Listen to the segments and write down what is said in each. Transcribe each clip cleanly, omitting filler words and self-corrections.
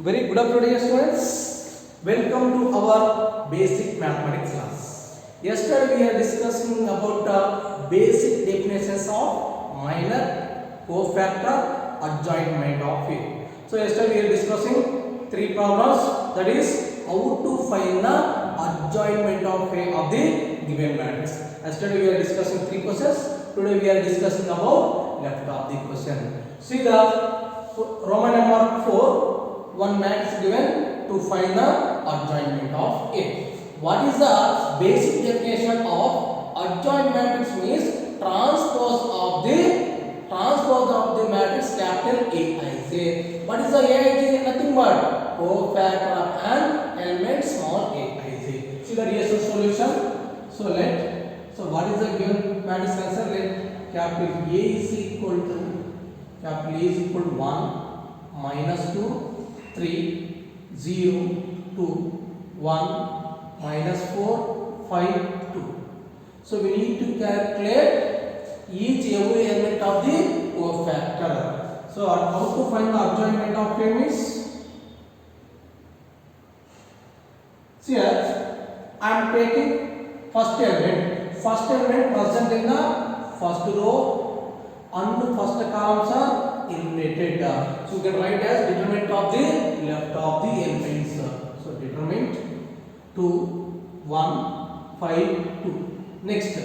Very good afternoon, dear students. Welcome to our basic mathematics class. Yesterday we are discussing about basic definitions of minor, cofactor, adjointment of A. So yesterday we are discussing three problems. That is how to find the adjointment of A of the given matrix. Yesterday we are discussing three questions. Today we are discussing about left of the question. See the Roman number 4. One matrix given to find the adjointment of A. What is the basic definition of adjoint matrix? Means transpose of the matrix capital Aij. What is the Aij? Nothing but cofactor of an element small aij. See the real solution. So what is the given matrix answer? Let capital A is equal to 1 minus 2 3 0 2 1 minus 4 5 2. So we need to calculate every element of the cofactor. So how to find the adjointment of A means, see here I am taking first element present in the first row and first columns are eliminated. So you can write as determinant of the left of the elements. So determinant 2 1 5 2. Next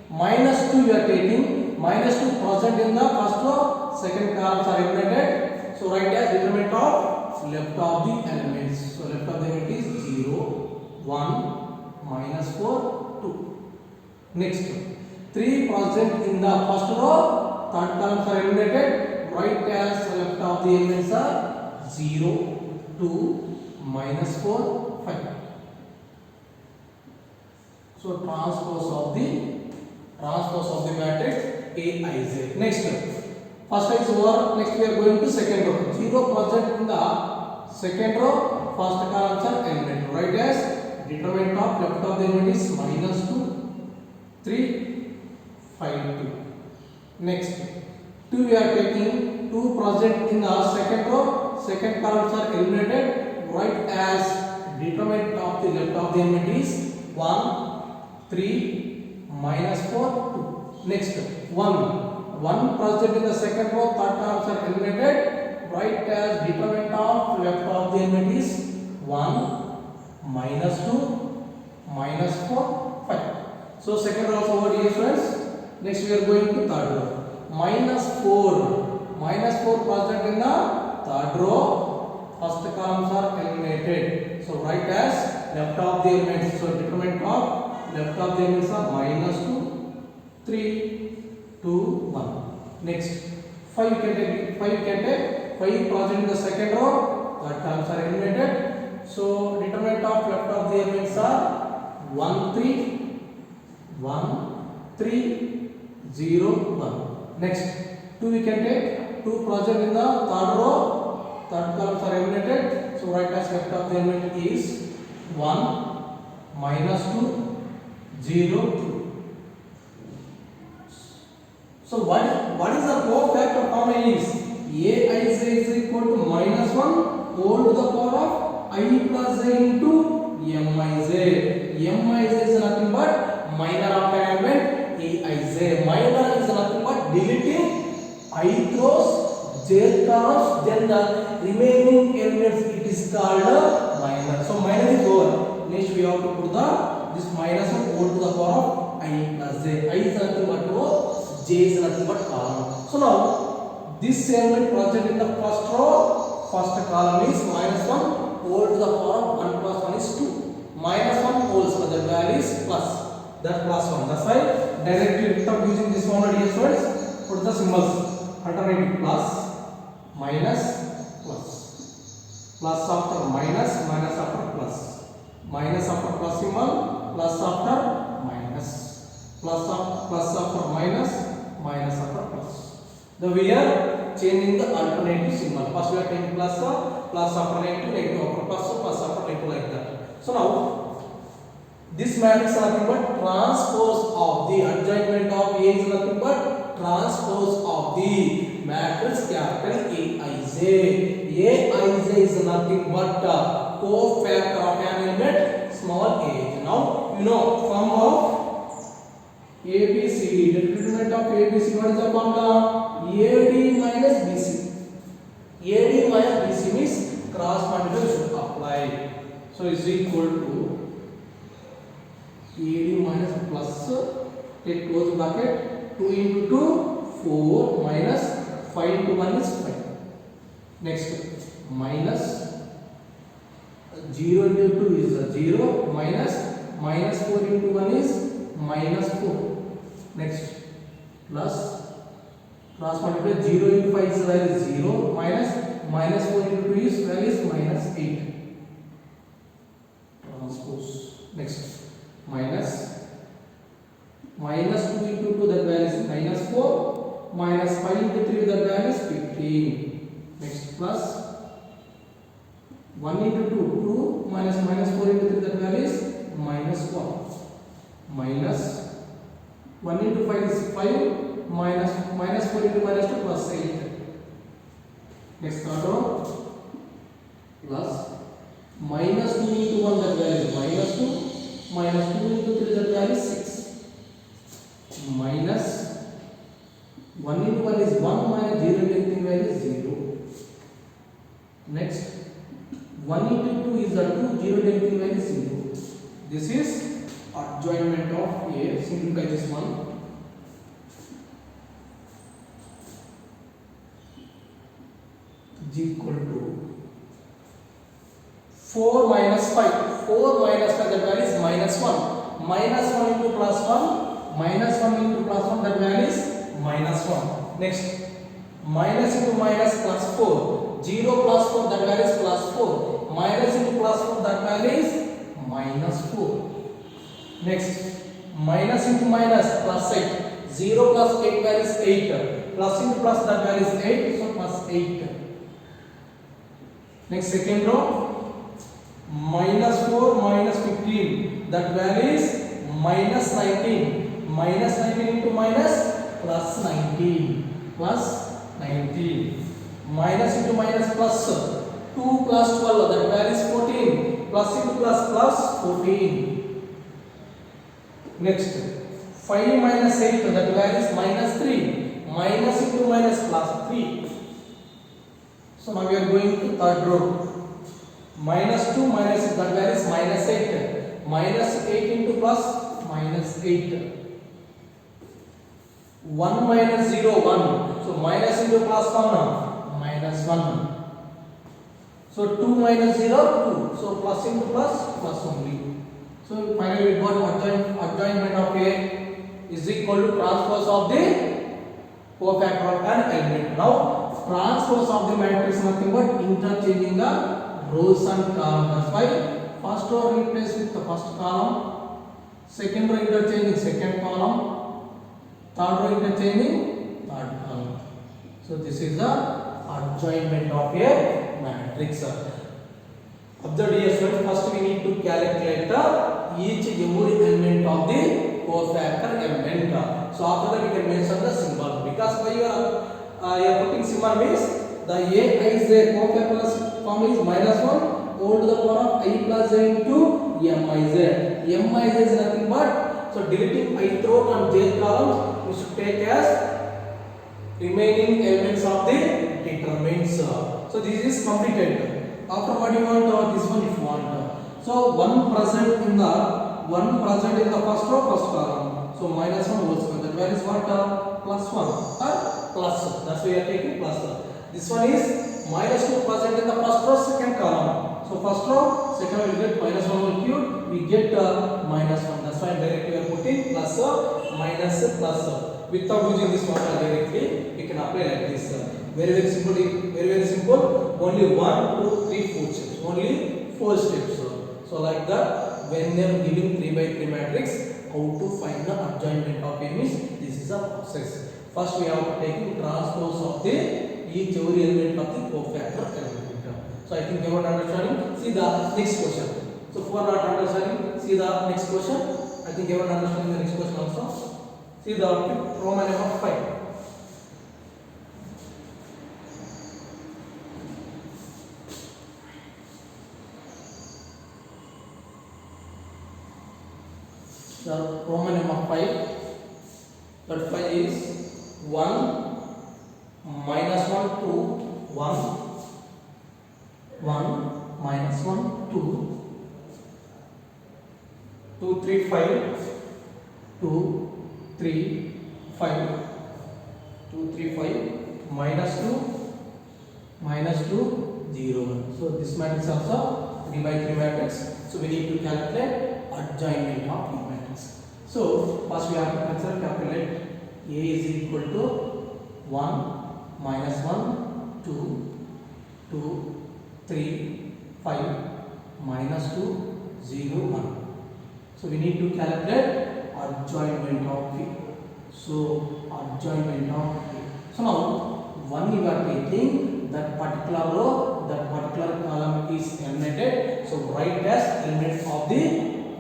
minus 2 you are taking, minus 2 present in the first row, second columns are eliminated. So write as determinant of left of the elements. So left of the element is 0 1 minus 4 2. Next 3 present in the first row, third columns are eliminated. Write as left of the elements are 0 2 minus 4 5. So transpose of the matrix Aij. Next first is over. Next we are going to second row. 0 present in the second row, first columns are eliminated. Write as determinant of left of the element is minus 2 3 5 2. Next 2 we are taking, 2 present in the second row, second columns are eliminated. Write as determinant of the left of the element is 1 3 minus 4 2. Next 1 present in the second row, third columns are eliminated. Write as determinant of left of the element is 1 minus 2 minus 4 5. So second row also over here, friends. Next we are going to third row. Minus 4 present in the third row, first columns are eliminated. So write as left of the elements. So determinant of left of the elements are minus 2 3 2 1. Next 5 can take 5 present in the second row, third columns are eliminated. So determinant of left of the elements are 1 3 0 1. Next 2 we can take, 2 present in the third row, third columns are eliminated. So write as left of the element is 1 minus 2 0 2. So what is the cofactor formula is Aij is equal to minus 1 whole to the power of I plus j into Mij. Mij is nothing but minor of an element Aij. Minor is nothing but deleting I cross j cross, then the remaining elements it is called minor. So minor is over. Next we have to put this minus 1 whole to the power of I plus j. I is nothing but row, j is nothing but column. So now this element present in the first row, first column is minus 1 whole to the power of 1 plus 1 is 2. Minus 1 whole, so the value is plus. That plus 1. That's why directly without using this formula, dear students, put the symbols alternative plus minus plus, plus after minus, minus after plus, minus after plus symbol, plus after minus, plus after minus, minus after plus. The we are changing the alternative symbol. First we are taking plus after negative after plus after negative, like that. So now this matrix is nothing but transpose of the adjointment of A is nothing but transpose of the matrix capital Aij. Aij is nothing but cofactor of an element small a. Now you know form of ABCD, determinant of ABC, what is the formula? AD minus BC. AD minus BC means cross multiply should apply. So is equal to AD minus plus, take close bracket, 2 into 2, 4 minus 5 into 1 is 5. Next, minus 0 into 2 is 0, minus 4 into 1 is minus 4. Next, plus cross multiply, 0 into 5 is value is 0, minus 4 into 2 is value is minus 8. Transpose. Next, minus 2 into 2, that value is minus 4, minus 5 into 3, that value is 15. Next, plus 1 into 2, 2 minus 4 into 3, that value is minus 1. Minus 1 into 5 is 5, minus 4 into minus 2 plus 8. Next, third row, plus minus 2 into 1, that value is minus 2, minus 2 into 3, that value is 6. Minus 1 into 1 is 1, minus 0 into 3, value is 0. Next, 1 into 2 is 2, 0 into 3, value is 0. This is adjointment of A. Simplify this one. Is equal to 4 minus 5. 4 minus 5, that value is minus 1. Minus 1 into plus 1. Minus 1 into plus 1, that value is minus 1. Next, minus into minus plus 4. 0 plus 4, that value is plus 4. Minus into plus 4, that value is minus 4. Next, minus into minus plus 8. 0 plus 8, value is 8. Plus into plus, that value is 8. So plus 8. Next, second row, minus 4 minus 15, that value is minus 19. Minus 19 into minus, plus 19. Plus 19. Minus into minus plus 2 plus 12, that value is 14. Plus into plus, plus 14. Next, 5 minus 8, that value is minus 3. Minus into minus, plus 3. So now we are going to third row. Minus 2 minus, that value is minus 8. Minus 8 into plus, minus 8. 1 minus 0, 1. So minus into plus 1, minus 1. So 2 minus 0, 2. So plus into plus, plus only. So finally we got adjointment of A is equal to transpose of the cofactor of an element. Now transpose of the matrix nothing but interchanging the rows and columns. That's why first row replaced with the first column, second row interchanging second column, third row interchanging third column. So this is the adjointment of a matrix. Observe dear students, first we need to calculate each every element of the cofactor element. So after that we can mention the symbol. Because why you are putting symbol means the Aij cofactor form is minus 1 all to the power of I plus j into Mij. Mij is nothing but, so deleting ith row and jth column we should take as remaining elements of the determinants. So this is completed. After what you want, this one if you want. So one present in the first row, first column. So minus 1 whole square. That value is what? Plus 1 or plus. That's why we are taking plus. This one is minus 2 present in the first row, second column. So first row, second row we get minus 1 whole cube. We get minus 1. That's why directly we are putting plus minus plus. Without using this formula directly, we can apply like this. Very simple. Very simple. Only 1, 2, 3, 4 steps. Only 4 steps. So like that, when they are giving 3 by 3 matrix, how to find the adjointment of A means this is a process. First we have to take transpose of the each every element of the cofactor element. So I think you are understanding. See the next question. So for not understanding, see the next question. I think you are understanding the next question also. See the Roman number 5. the Roman number 5. That 5 is 1 minus 1 2 1 1 minus 1 2 2 3 5 2 3 5 2 3 5 minus 2 0 1. So this matrix also 3 by 3 matrix. So we need to calculate adjoint of the matrix. So first we have to calculate A is equal to 1 minus 1 2 2 3 5 minus 2 0 1. So we need to calculate adjoint of A. So adjoint of A. So now 1 you are taking that particular row, that particular column is eliminated. So write as elements of the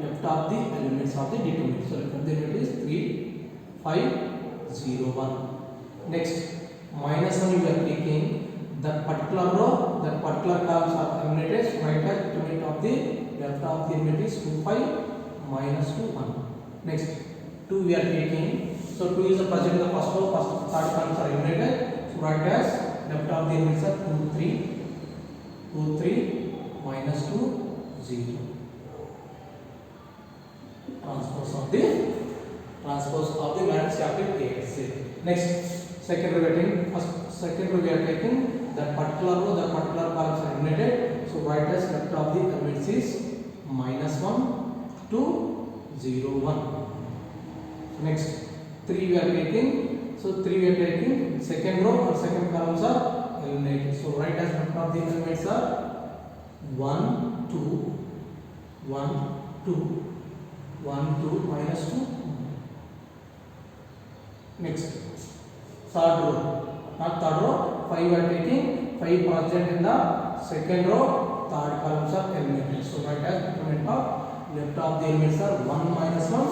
left of the elements of the determinant. So left of the element is 3 5 0 1. Next minus 1 you are taking that particular row, that particular columns are eliminated. So write as determinant of the left of the element is 2 5 minus 2 1. Next 2 we are taking. So 2 is the present in the first row, first third columns are eliminated. So write as left of the elements are 2 3 minus 2 0. Transpose of the matrix capital A. Next second row we are taking. First second row we are taking that particular row, that particular columns are eliminated. So write as left of the elements is minus 1 2 0 1. Next 3 we are taking. So 3 we are taking second row or second columns are eliminated. So write as left of the elements are 1 2 1 2 1 2 minus 2. Next third row, not third row, 5 we are taking, 5 present in the second row, third columns are eliminated. So write as determinant of left of the elements are 1 minus 1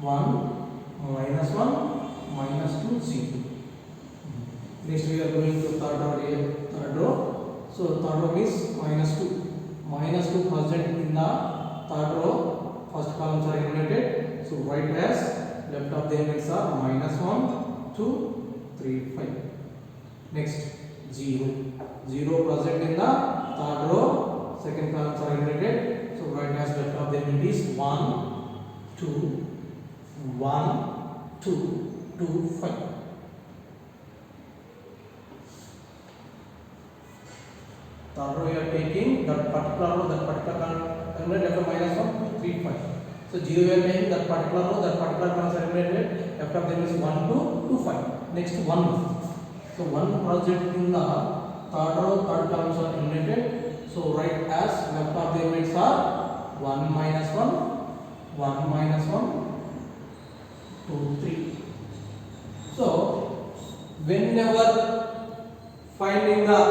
1 minus 1 minus 2 0. Next we are going to third row. So third row is minus 2 present in the third row, first columns are eliminated. So write as left of the elements are minus 1 2 3 5. Next 0 present in the third row, second columns are eliminated. So write as left of the element is 1 2 1 2 2 5. Third row you are taking that particular row, that particular column left of minus 1 2 3 5. So 0 we are taking that particular row, that particular columns are eliminated. Left of them is 1 2 2 5. Next 1. So 1 present in the third row, third columns are eliminated. So write as left of the elements are 1 minus 1 1 minus 1 2 3. So whenever finding the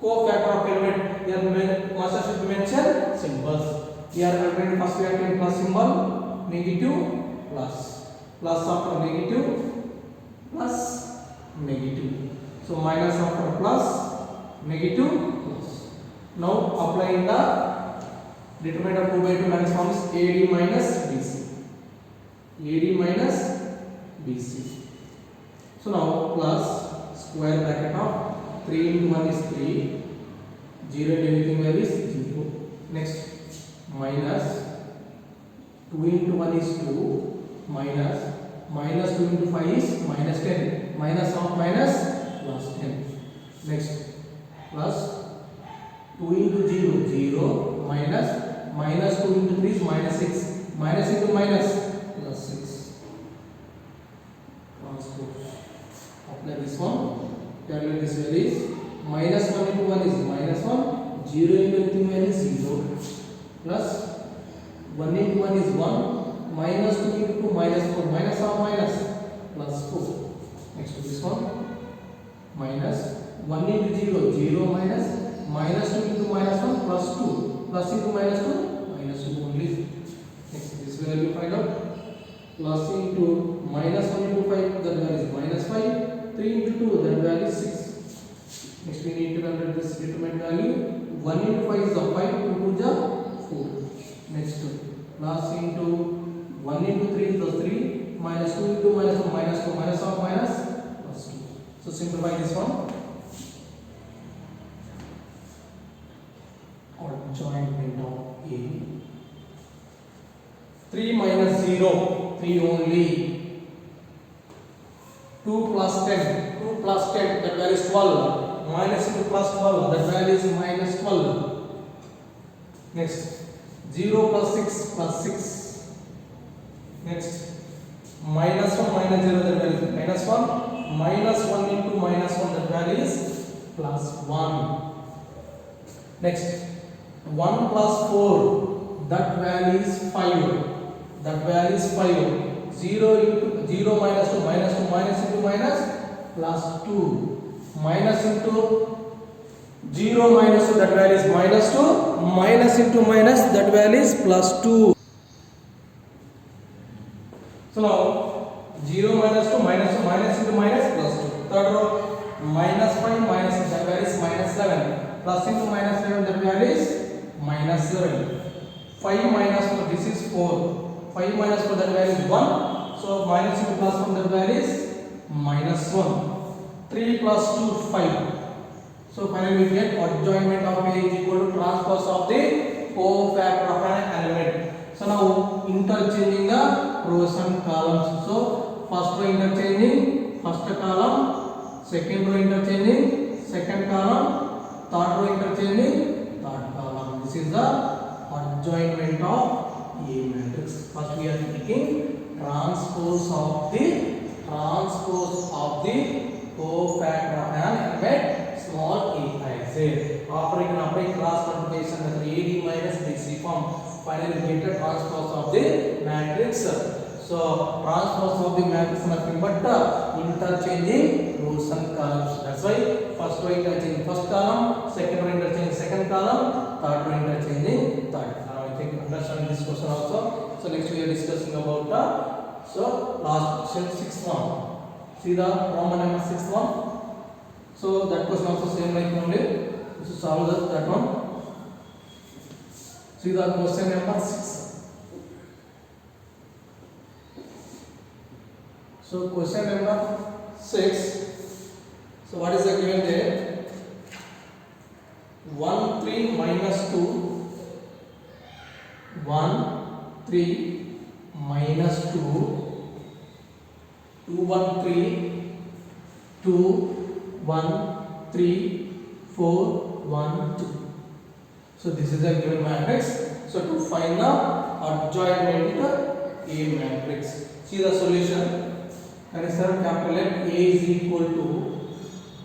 cofactor of element, there must should mention symbols. Here element first we are taking plus symbol, negative plus, plus after negative plus negative. So minus after plus, negative plus. Now applying the determinant of 2 by 2 minus form is AD minus BC. AD minus BC. So now plus square bracket of 3 into 1 is 3, 0 and everything where is 0. Next minus 2 into 1 is 2, minus 2 into 5 is minus 10, minus of minus plus 10. Next plus 2 into 0 0, minus 2 into 3 is minus 6, minus into minus plus 6. Transpose. Apply this one. Calculate this value is minus 1 into 1 is minus 1, 0 into anything is 0, plus 1 into 1 is 1, minus 2 into 2 minus 4, minus of minus plus 4. Next to this one, minus 1 into 0, 0 minus 2 into minus 1 plus 2, plus into minus 2, minus 2 only. Next this value find out, plus into minus 1 into 5, that value is minus 5, 3 into 2, that value is 6. Next we need to calculate this determinant value, 1 into 5 is the 5, 2 to the 4. Next plus into 1 into 3 plus 3 minus 2 into minus 1 minus 2 minus of minus plus 2. So simplify this one. Adjoint of A. 3 minus 0, 3 only. 2 plus 10, 2 plus 10, that value is 12. Minus into plus 12, that value is minus 12. Next, 0 plus 6 plus 6. Next, minus 1 minus 0, that value is minus 1. Minus 1 into minus 1, that value is plus 1. Next, 1 plus 4, that value is 5. That value is 5. 0 into 0 minus 2 minus 2 minus into minus plus 2. Minus into 0 minus 2, that value is minus 2. Minus into minus, that value is plus 2. So now 0 minus 2 minus 2 minus into minus plus 2. Third row, minus 5 minus, that value is minus 11. Plus into minus 7, that value is minus 7. 5 minus 4, this is 4. 5 minus 4, that value is 1. So minus into plus 1, that value is minus 1. 3 plus 2, 5. So finally we get adjointment of A is equal to transpose of the cofactor of an element. So now interchanging the rows and columns. So first row interchanging first column, second row interchanging second column, third row interchanging third column. This is the adjointment of A matrix. First we are taking transpose of the cofactor of an element small aij. After you can apply cross multiplication method AD minus BC form. Finally we get a transpose of the matrix. So transpose of the matrix is nothing but interchanging rows and columns. That's why first row interchanging first column, second row interchanging second column, third row interchanging third. Now I think understand this question also. So next we are discussing about last question, sixth one. See the Roman number sixth one. So that question also same like only. So solve that one. See the question number 6. So question number 6. So what is the given there? 1 3 minus 2. 1 3 minus 2. 2 1 3. 2 1 3 4 1 2. So this is a given matrix. So to find the adjointment A matrix, see the solution. Consider capital F. A is equal to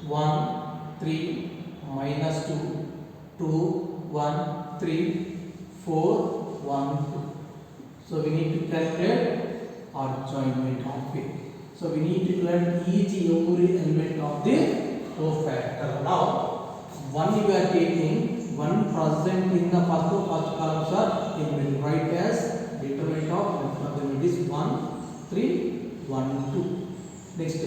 1 3 minus 2 2 1 3 4 1 2. So we need to calculate adjointment of A. So we need to calculate each every element of the cofactor. Now, one you are taking, one present in the first columns are in right as determinant of them. It is 1 3 1 2. Next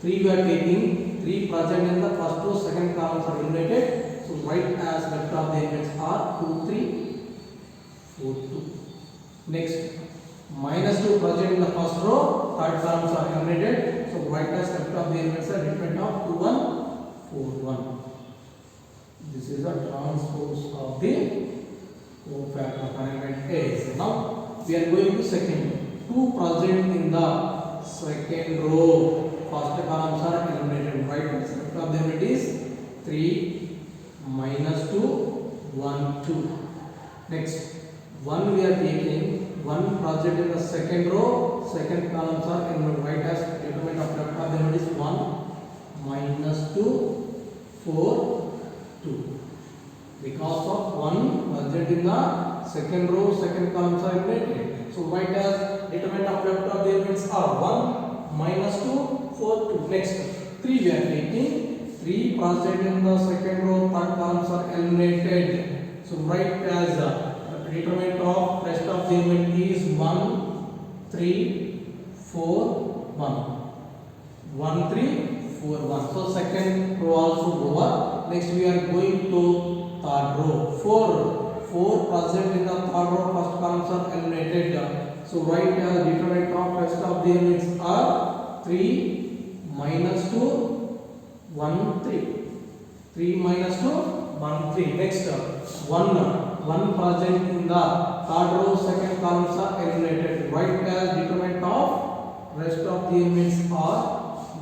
3 you are taking, 3 present in the first row, second columns are eliminated. So right as left of the elements are 2 3 4 2. Next minus 2 present in the first row, third columns are eliminated. So right as left of the elements are determinant of 2 1 4 1. This is a transpose of the cofactor of an element A. Now we are going to second. 2 present in the second row, first columns are eliminated. Right as left of the element is 3 minus 2 1 2. Next 1 we are taking, 1 present in the second row, second columns are eliminated. Right as determinant of left of the element is 1 minus 2 4 2. Because of 1 present in the second row, second columns are eliminated. So write as determinant of left of the elements are 1 minus 2 4 2. Next 3 we are taking, 3 present in the second row, third columns are eliminated. So write as determinant of rest of the element is 1 3 4 1 1 3 4 1. So second row also go up. Next we are going to third row. 4 present in the third row, first columns are eliminated. So write as determinant of rest of the elements are 3 minus 2 1 3. 3 minus 2 1 3. Next 1 present in the third row, second columns are eliminated. Write as determinant of rest of the elements are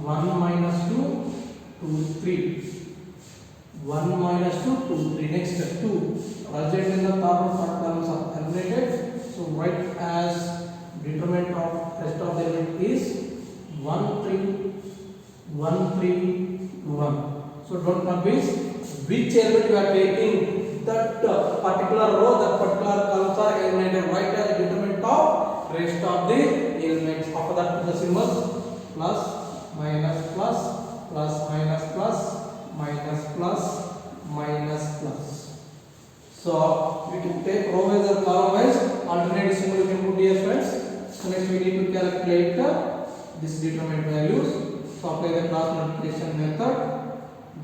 1 minus 2 2 3. 1 minus 2 2 3. Next 2 present in the third row, third columns are eliminated. So write as determinant of rest of the element is 1 3 1 3 1. So don't confuse which element you are taking, that particular row, that particular columns are eliminated. Write as determinant of rest of the elements. After that put the symbols plus minus plus plus minus plus minus plus minus plus. So we can take row wise or column wise, alternate symbol you can put here friends. So next we need to calculate this determinant values. So apply the cross multiplication method.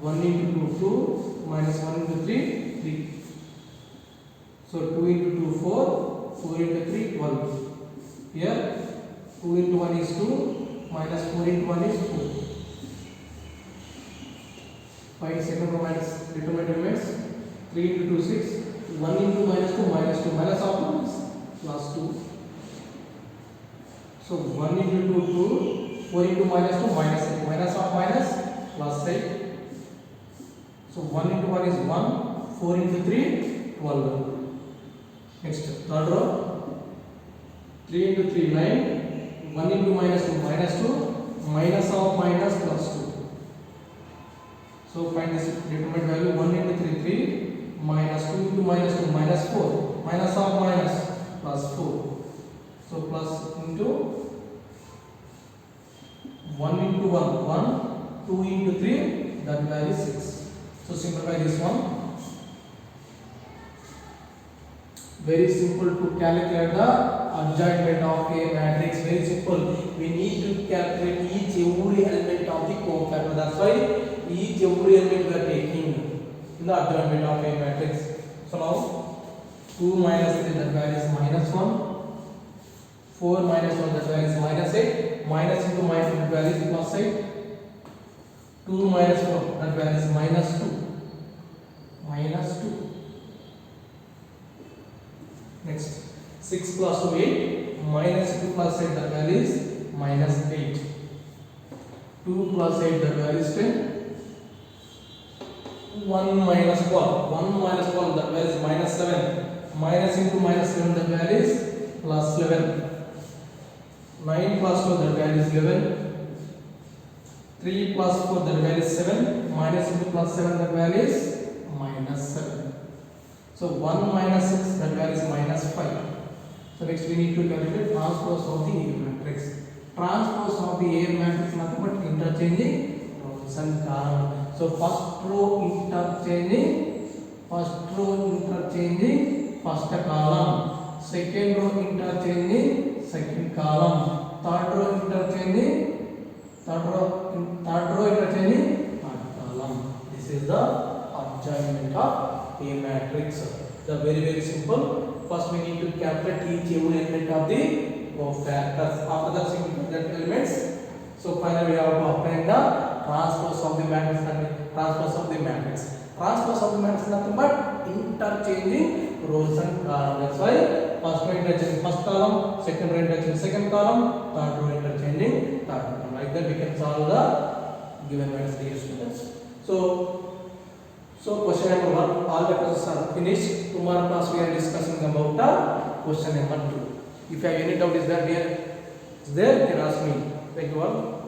1 into 2 2 minus 1 into 3 3. So 2 into 2 4, 4 into 3 12. Here 2 into 1 is 2 minus 4 into 1 is 2. Find second row minus determinant elements. 3 into 2 6. 1 into minus 2 minus 2 minus of 2 is plus 2. So 1 into 2 2. 4 into minus 2 minus 8. Minus of minus plus 8. So 1 into 1 is 1. 4 into 3 12. Next third row. 3 into 3 9. 1 into minus 2 minus 2. Minus of minus plus 2. So find this determinant value. 1 into 3 3 minus 2 into minus 2 minus 4 minus of minus plus 4. So plus into 1 into 1 1, 2 into 3, that value is 6. So simplify this one. Very simple to calculate the adjointment of a matrix. Very simple. We need to calculate each every element of the cofactor. That's why each every element we are taking in the adjointment of a matrix. So now 2 minus 3, that value is minus 1. 4 minus 1, that value is minus 8. Minus into minus, that value is plus 8. 2 minus 4, that value is minus 2. Minus 2. Next 6 plus 2 8. Minus 2 plus 8, that value is minus 8. 2 plus 8, that value is 10. 1 minus 12. 1 minus 12, that value is minus 7. Minus into minus 7, that value is plus 11. 9 plus 2, that value is 11. 3 plus 4, that value is 7. Minus into plus 7, that value is minus 7. So 1 minus 6, that value is minus 5. So next we need to calculate transpose of the A matrix. Transpose of the A matrix nothing but interchanging rows and columns. So first row interchanging first column. Second row interchanging second column. Third row interchanging third column. This is the adjointment of A matrix. The very simple. First we need to calculate each every element of the cofactors. After that simplify that elements. So finally we have to obtain the transpose of the matrix and transpose of the matrix. Transpose of the matrix is nothing but interchanging rows and columns. That's why first row interchanging first column, second row interchanging second column, third row interchanging third column. Like that we can solve the given matrix, dear students. So question number 1, all the questions are finished. Tomorrow class we are discussing about the question number 2. If you have any doubt is there, you can ask me. Thank you all.